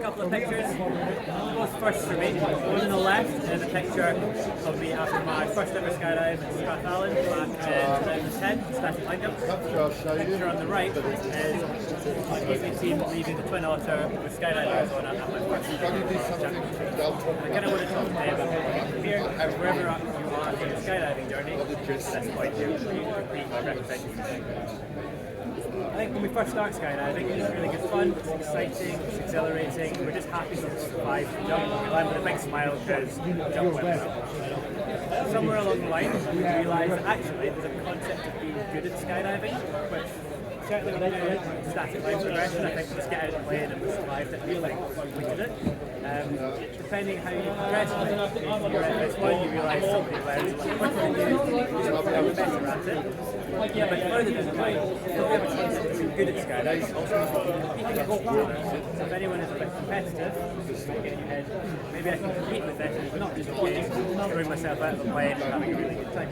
couple of pictures, both first for me. The one on the left is a picture of me after my first ever skydive in Scotland back in 2010, Skydive Langar. The picture on the right is the team leaving the Twin Otter with skydivers on at my first championship. I kind of want to talk today about here, wherever you are in your skydiving journey, that's quite you represent you. I think when we first start skydiving, it's really good fun, it's exciting, it's exhilarating, we're just happy to survive the jump, we land with a big smile because the jump went well. Somewhere along the line, we realised that actually there's a concept of being good at skydiving, which certainly when I do static line progression, I think we just get out of the plane and we survived it, really completed it. Depending how you progress, if you're at this one, you realise somebody learns a lot quicker than you become better at it. Yeah, but further down the line, if we have a chance to be good at skydiving, also competing against each other. So if anyone is a bit competitive, get in your head, maybe I can compete with this, and not just throwing myself out of the plane and having a really good time.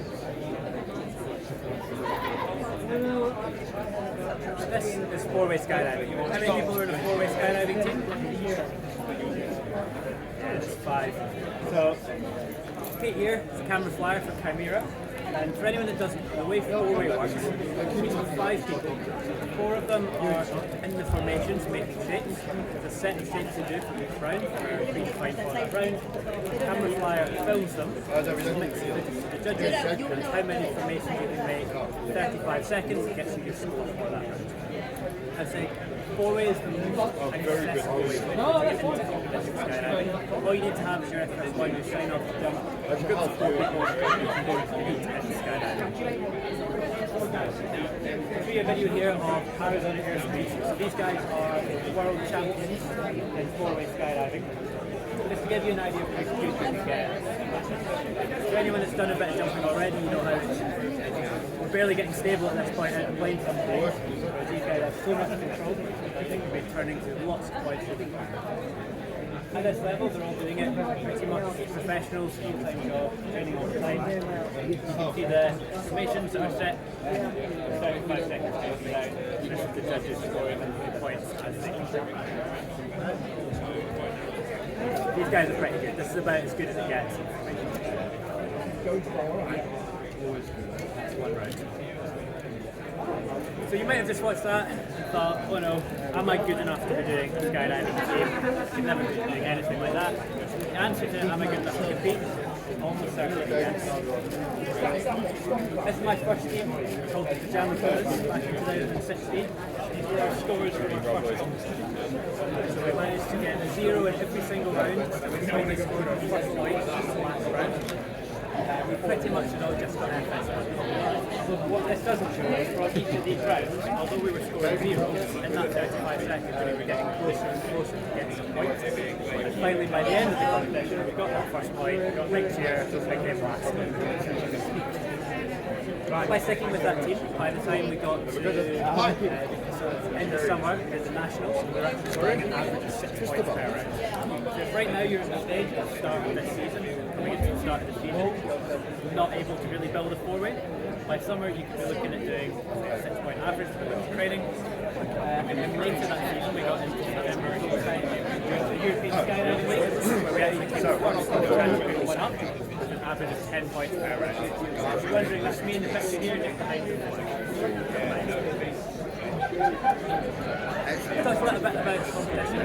This is four-way skydiving. How many people are in a four-way skydiving team? Yeah, it's 5. So, Pete here is a camera flyer for Chimera. And for anyone that doesn't know, the way four-way works, we have 5 people. 4 of them are in the formations making shapes. There's a set of shapes to do for each round, for predefined for that round. The camera flyer films them, links to the judges, and how many formations you can make. 35 seconds gets you your score for that round. I'd say four-way is the most accessible way to get into competition skydiving. All you need to have is your FS1, your sign-off to jump, a group of 4 people who can go to compete in skydiving. I'll show you a video here of Arizona airspeed. So these guys are world champions in four-way skydiving. Just to give you an idea of how good you can get. For anyone that's done a bit of jumping already, you know how we're barely getting stable at this point out of plane sometimes. These guys have so much control. I think we'll be turning to lots of points. At this level, they're all doing it pretty much professionals, full-time job, training all the time. You can see the summations that are set 35 seconds without this is the judges scoring the points as they can. These guys are pretty good. This is about as good as it gets. One round. So you might have just watched that and thought, oh no, am I good enough to be doing skydiving game? I've never been doing anything like that. The answer to am I good enough to compete? Almost certainly yes. This is my first team, called the Pajama Brothers, back in 2016. These were our scores for our first competition. So we managed to get a 0 in every single round, and we finally scored our first point in the last round. We pretty much had all just got FS1. What this doesn't show is for each of these rounds, although we were scoring 0, in that 35 seconds we were getting closer and closer to getting some points. And finally by the end of the competition we got that first point, we got big cheer, big name last. By sticking with that team, by the time we got to end of summer in the Nationals, we were actually scoring an average of 6 points per round. So if right now you're at the stage at the start of this season, coming into the start of the season, not able to really build a four-way, by summer you could be looking at doing a 6-point average for the training. And then later that season we got into September the European Skydiving League, where we actually came to one up, with an average of 10 points per round. If you're wondering, that's me in the picture here, just behind you. Talk a little bit about competition.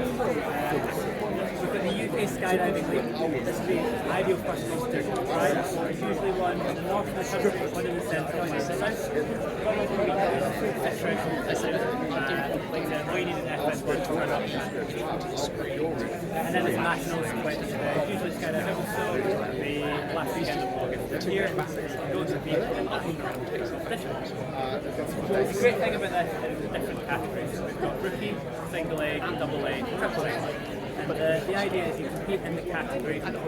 We've got the UK Skydiving League. This is the ideal first competition to try. There's usually one in the north of the country, one in the centre, one in the south. All you need is an FS1 to turn up. And then there's nationals, which usually skydiving also the last weekend of August. Here, go to be in national competition. The great thing about this is the different categories. So we've got rookie, single A, double A, triple A. And the idea is you compete in the category at your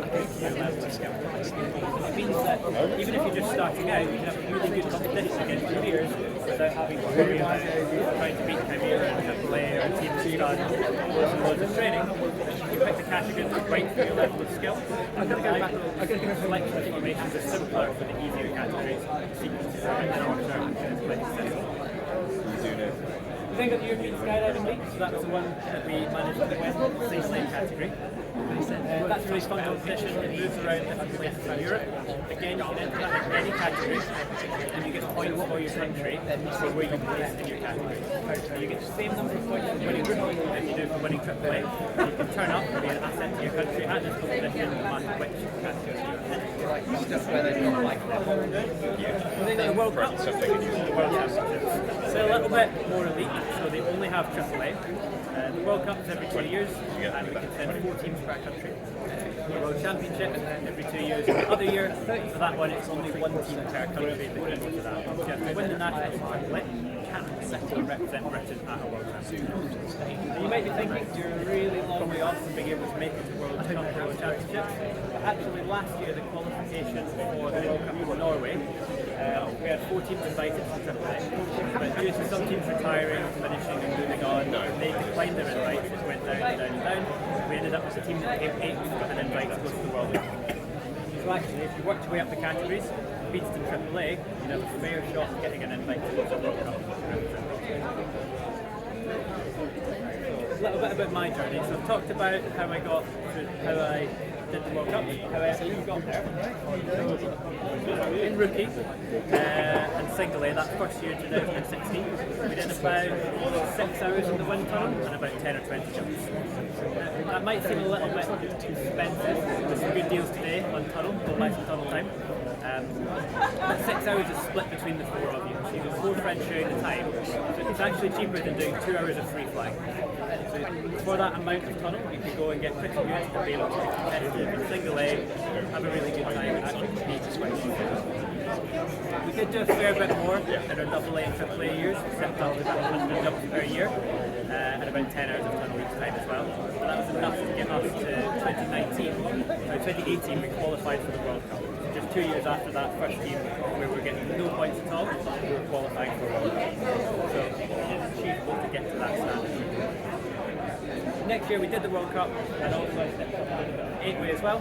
level of skill. It means that even if you're just starting out, you can have a really good competition against your peers without having to worry about trying to beat Chimera and triple A or a team that's done loads and loads of training. You pick the category that's right for your level of skill. I'm going to go back. I'm going to give a selection of formations that's simpler for the easier categories. Sequences are in order, and it's pretty simple. We then got the European Skydiving League, so that was the one that we managed to win, the Iceland category. category. That's a really fun competition. It moves around different places in Europe. Again, you can enter that in any category, and you get points for your country for where you place in your category. You get the same number of points for winning group as you do for winning AAA. You can turn up and be an asset to your country at this competition, no matter which category you're in. I think the World Cup, the World Championships, so a little bit more elite, so they only have AAA. The World Cup is every 2 years, and we can send 4 teams per country. The World Championship every 2 years. The other year, for that one, it's only 1 team per country that can go to that. So you have to win the national split, can't represent Britain at a World Championship. And you might be thinking you're a really long way off from being able to make it to World Cup or World Championships. But actually, last year, the qualification for the World Cup for Norway, we had 4 teams invited to AAA, but due to some teams retiring, finishing and moving on, they declined their invites, it went down and down and down. We ended up with a team that came 8th with an invite to go to the World Cup. So actually, if you work your way up the categories, beats in AAA, you have a fair shot of getting an invite to go to the World Cup. A little bit about my journey. So I've talked about how I did the World Cup, how I actually got there. So in rookie and single A, that first year in 2016, we did about 6 hours in the wind tunnel and about 10 or 20 jumps. That might seem a little bit expensive. There's some good deals today on tunnel, don't buy some tunnel time. But 6 hours is split between the 4 of you. So you've got 4 friends sharing the time. So it's actually cheaper than doing 2 hours of free flying. So for that amount of tunnel, you can go and get pretty good and be able to be competitive in single A, have a really good time and actually compete as well. We could do a fair bit more in our AA and AAA years, set up to about 100 jumps per year and about 10 hours of tunnel each time as well. But that was enough to get us to 2018 we qualified for the World Cup. Just 2 years after that first team where we were getting no points at all, we were qualifying for World Cup. So it's achievable to get to that standard. Next year we did the World Cup and also I stepped up a little bit of 8-way as well.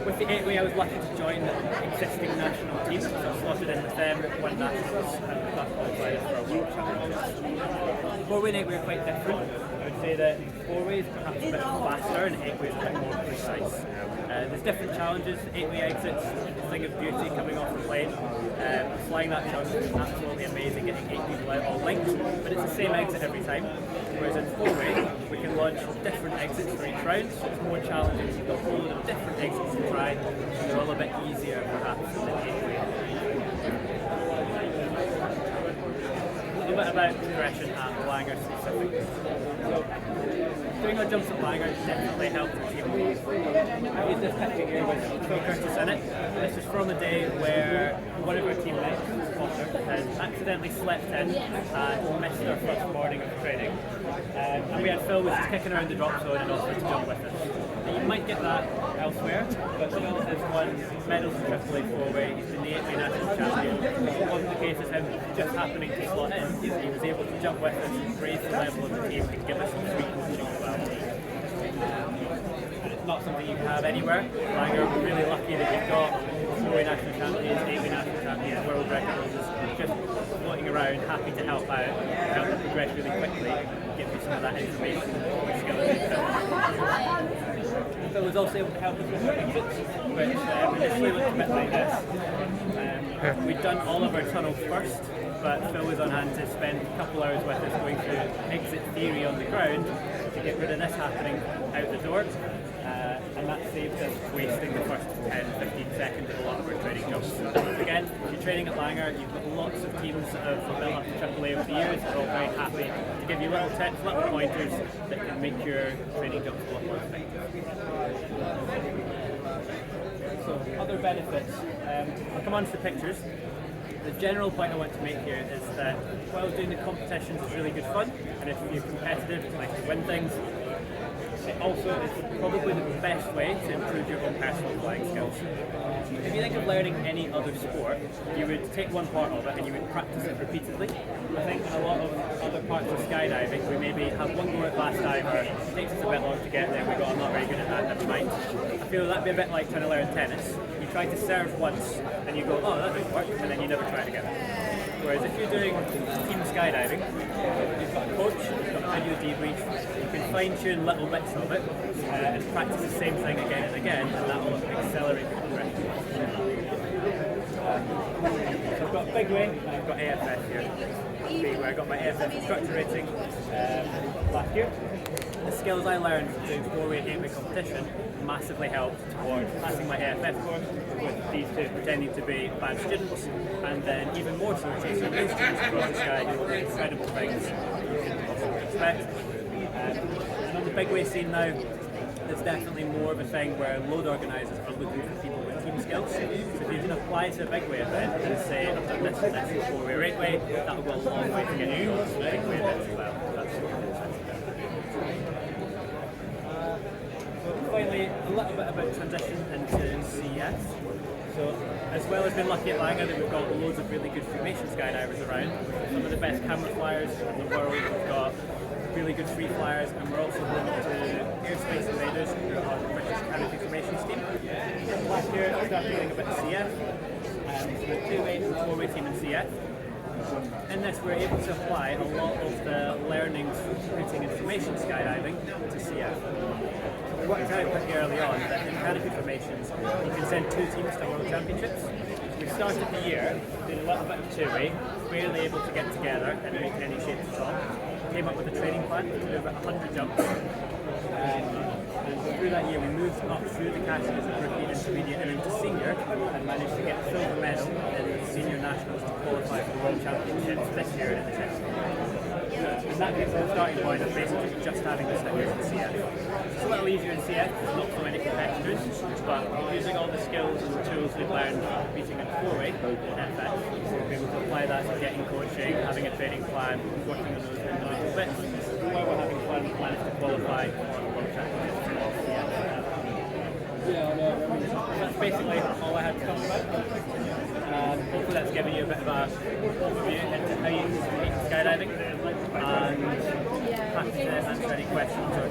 With the 8-way I was lucky to join the existing national team, so I slotted in with them, won nationals and got qualified for a World Championship. 4-way and 8-way are quite different. I would say that 4-way is perhaps a bit faster and 8-way is a bit more precise. There's different challenges. 8-way exits, a thing of beauty coming off the plane. Flying that jump is absolutely amazing, getting 8 people out all linked, but it's the same exit every time. Whereas in 4-way, we can launch different exits for each round, so it's more challenging. You've got a whole lot of different exits to try, and they're all a bit easier perhaps than 8-way. A little bit about progression at Langar specifically. So, doing our jumps at Langar definitely helped the team. I used this picture here with Phil Curtis in it. This is from a day where one of our teammates, Potter, had accidentally slept in and missed our first morning of training. And we had Phil was just kicking around the drop zone and offered to jump with us. Now, you might get that elsewhere, but Phil has won medals in AAA 4-way, he's been the 8-way national champion. It wasn't the case as him just happening to slot in, he was able to jump with us and raise the level of the team and give us some free coaching as well. And it's not something you can have anywhere. Langar, we're really lucky that you've got 4-way national champions, 8-way national champions, world record holders, just floating around, happy to help out, help them progress really quickly, give you some of that information and skills. Phil was also able to help us with our exits, which initially looked a bit like this. We'd done all of our tunnels first, but Phil was on hand to spend a couple hours with us going through exit theory on the ground to get rid of this happening out the door. And that saved us wasting the first 10-15 seconds of a lot of our training jumps. Again, if you're training at Langar, you've got lots of teams that have built up to AAA over the years. They're all very happy to give you little tips, little pointers that can make your training jumps a lot more effective. So, other benefits. I'll come on to the pictures. The general point I want to make here is that while doing the competitions is really good fun, and if you're competitive, it's nice to win things, it also is probably the best way to improve your own personal flying skills. If you think of learning any other sport, you would take one part of it and you would practice it repeatedly. I think in a lot of other parts of skydiving, we maybe have one go at last diver, it takes us a bit long to get there, we go, I'm not very good at that, never mind. I feel that'd be a bit like trying to learn tennis. You try to serve once and you go, oh, that didn't work, and then you never try it again. Whereas if you're doing team skydiving, you've got a coach, you've got a video debrief, you can fine-tune little bits of it and practice the same thing again and again, and that will accelerate your progression. So I've got big wing and I've got AFS here. Where I got my AFS instructor rating last year. The skills I learned doing 4-way and 8-way competition massively helped towards passing my AFS course, with these two pretending to be bad students, and then even more so chasing new students across the sky doing incredible things you can possibly expect. And on the big way scene now, there's definitely more of a thing where load organisers are looking for people with team skills. So if you can apply to a big way event and say, I've done this and this 4-way or 8-way, that'll go a long way to get you to the big way events as well. That's finally, a little bit about transition into CS. So, as well as being lucky at Langar that we've got loads of really good formation skydivers around, some of the best camera flyers in the world, we've got really good free flyers, and we're also home to Airspace Invaders, who are the British Canopy Formation Scheme. Last year I started doing a bit of CF, so the 2-way and 4-way team in CF. In this we're able to apply a lot of the learnings from putting information skydiving to CF. We worked out pretty early on that in canopy formations you can send 2 teams to World Championships. We started the year doing a little bit of 2-way, barely able to get together and make any shape at all. Came up with a training plan to do about 100 jumps. And through that year we moved up through the categories of rookie, intermediate and into senior, and managed to get a silver medal in the senior nationals to qualify for the World Championships this year in the Expo. And that gives us a starting point of basically just having the stickers in CF. It's a little easier in CF, there's not so many competitors, but using all the skills and the tools we've learned competing in 4-way in FX, we're able to apply that to getting coaching, having a training plan, working on those individual bits, while we're having fun managed to qualify for the World Championships. That's basically all I had to talk about. Hopefully that's given you a bit of an overview into how you can compete in skydiving, and happy to answer any questions or